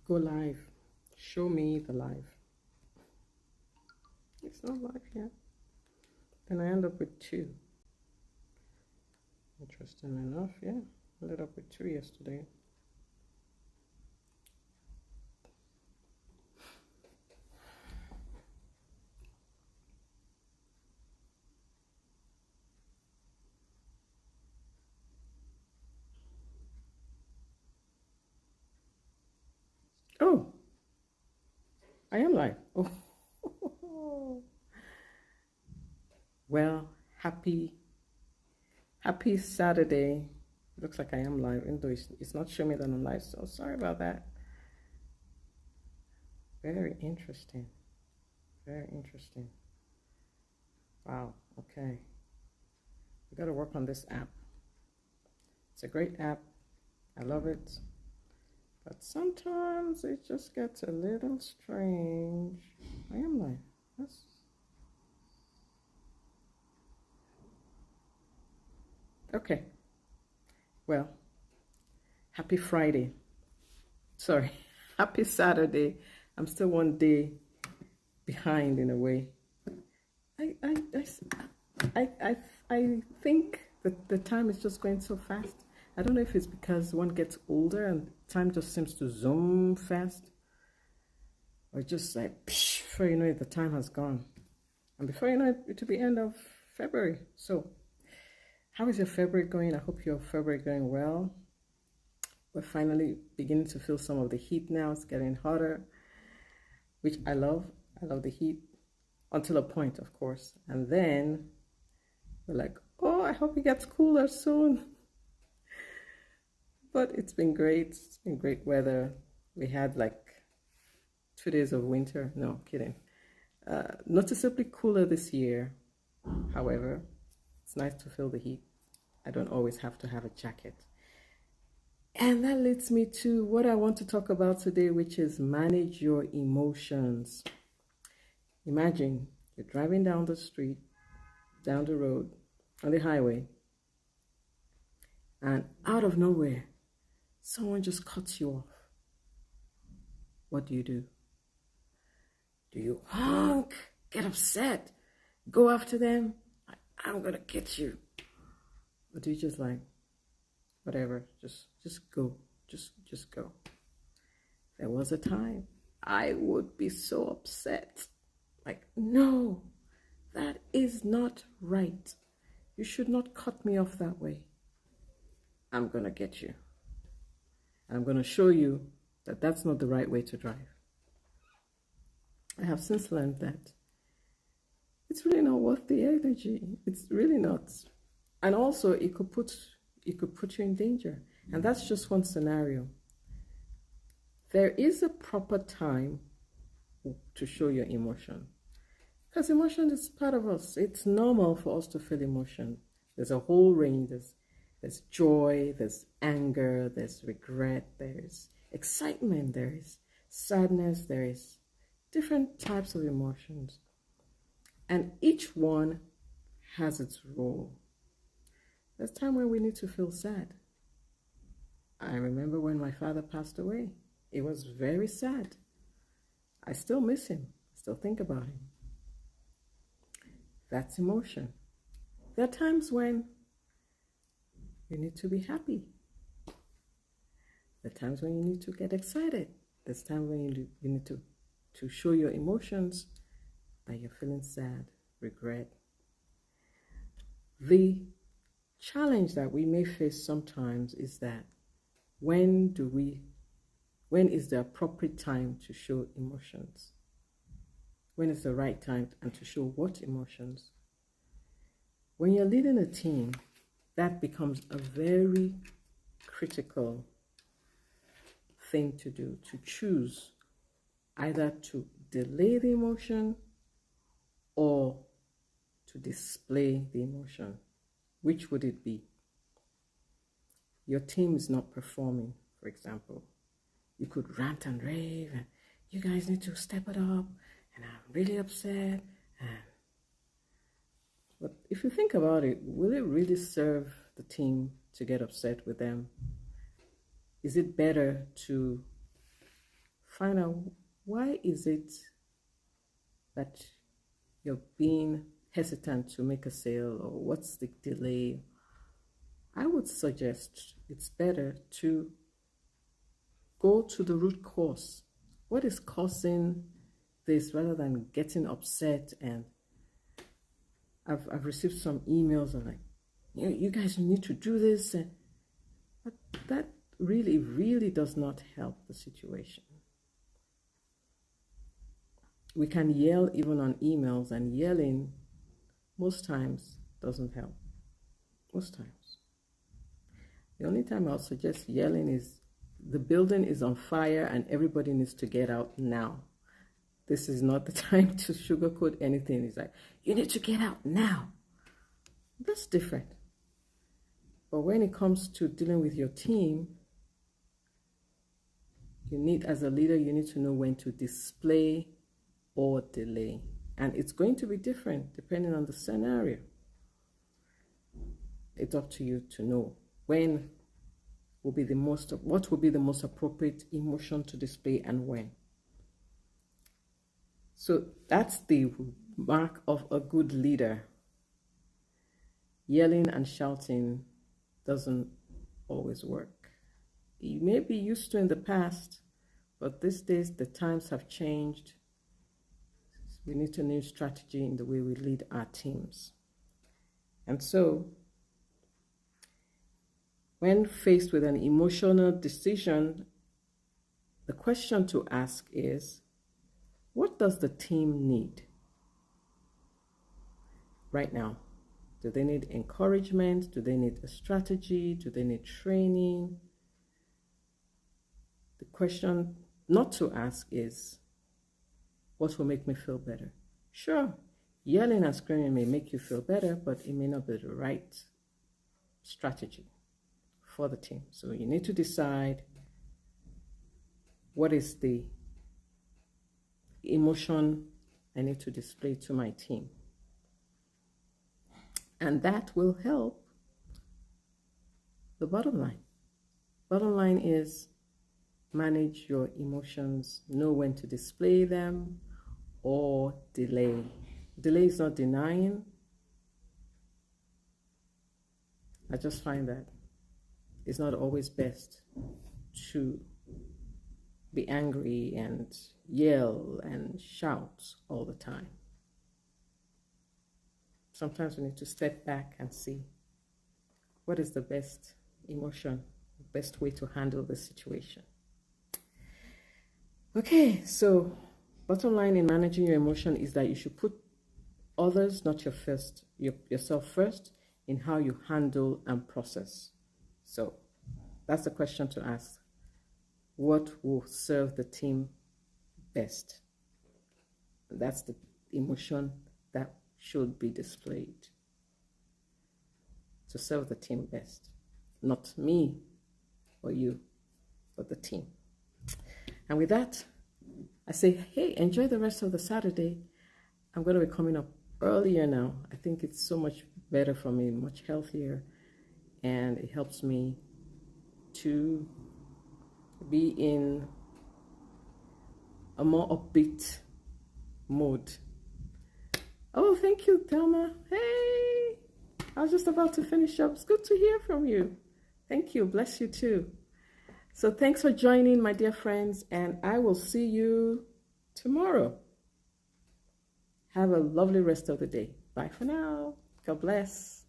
Go live. Show me the live. It's not live yet. Then I end up with 2. Interesting enough, yeah. I ended up with 2 yesterday. Oh, I am live. Oh, well, happy Saturday. It looks like I am live, even though it's not showing me that I'm live, so sorry about that. Very interesting. Very interesting. Wow, okay. We got to work on this app. It's a great app. I love it. But sometimes it just gets a little strange. I am live. Okay. Well, happy Friday. Sorry, happy Saturday. I'm still one day behind in a way. I think that the time is just going so fast. I don't know if it's because one gets older and time just seems to zoom fast, or just like, psh, before you know it, the time has gone. And before you know it, it will be end of February. So, how is your February going? I hope your February going well. We're finally beginning to feel some of the heat now. It's getting hotter, which I love. I love the heat until a point, of course. And then we're like, oh, I hope it gets cooler soon. But it's been great. It's been great weather. We had like 2 days of winter. No, kidding. Noticeably cooler this year. However, it's nice to feel the heat. I don't always have to have a jacket. And that leads me to what I want to talk about today, which is manage your emotions. Imagine you're driving down the street, down the road, on the highway, and out of nowhere, someone just cuts you off. What do you do? Do you honk, get upset, go after them? I'm gonna get you. Or do you just like, whatever, just go, just go? There was a time I would be so upset. Like, no, that is not right. You should not cut me off that way. I'm gonna get you. I'm gonna show you that that's not the right way to drive. I have since learned that it's really not worth the energy. It's really not. And also it could put you in danger. And that's just one scenario. There is a proper time to show your emotion. Because emotion is part of us. It's normal for us to feel emotion. There's a whole range. There's joy, there's anger, there's regret, there's excitement, there is sadness, there is different types of emotions. And each one has its role. There's time when we need to feel sad. I remember when my father passed away. It was very sad. I still miss him. I still think about him. That's emotion. There are times when you need to be happy. There are times when you need to get excited. There's times when you need to show your emotions that you're feeling sad, regret. The challenge that we may face sometimes is that when is the appropriate time to show emotions? When is the right time and to show what emotions? When you're leading a team, that becomes a very critical thing to do, to choose either to delay the emotion or to display the emotion. Which would it be? Your team is not performing, for example. You could rant and rave, and you guys need to step it up, and I'm really upset. But if you think about it, will it really serve the team to get upset with them? Is it better to find out why is it that you're being hesitant to make a sale, or what's the delay. I would suggest it's better to go to the root cause. What is causing this, rather than getting upset? And I've received some emails of like, you guys need to do this, but that really does not help the situation. We can yell even on emails, and yelling most times doesn't help. Most times. The only time I'll suggest yelling is the building is on fire and everybody needs to get out now. This is not the time to sugarcoat anything. It's like, you need to get out now. That's different. But when it comes to dealing with your team, you need, as a leader, you need to know when to display or delay. And it's going to be different depending on the scenario. It's up to you to know when will be the most, what will be the most appropriate emotion to display and when. So that's the mark of a good leader. Yelling and shouting doesn't always work. You may be used to in the past, but these days the times have changed. We need a new strategy in the way we lead our teams. And so, when faced with an emotional decision, the question to ask is, what does the team need right now? Do they need encouragement? Do they need a strategy? Do they need training? The question not to ask is, what will make me feel better? Sure, yelling and screaming may make you feel better, but it may not be the right strategy for the team. So you need to decide what is the emotion I need to display to my team. And that will help the bottom line. Bottom line is manage your emotions, know when to display them or delay. Delay is not denying. I just find that it's not always best to be angry and yell and shout all the time. Sometimes we need to step back and see what is the best emotion, best way to handle the situation. Okay, so bottom line in managing your emotion is that you should put others, not yourself first, in how you handle and process. So that's the question to ask. What will serve the team best? That's the emotion that should be displayed to serve the team best. Not me or you, but the team. And with that, I say, hey, enjoy the rest of the Saturday. I'm going to be coming up earlier now. I think it's so much better for me, much healthier, and it helps me to be in a more upbeat mode. Oh, thank you, Thelma. Hey, I was just about to finish up. It's good to hear from you. Thank you. Bless you too. So thanks for joining, my dear friends, and I will see you tomorrow. Have a lovely rest of the day. Bye for now. God bless.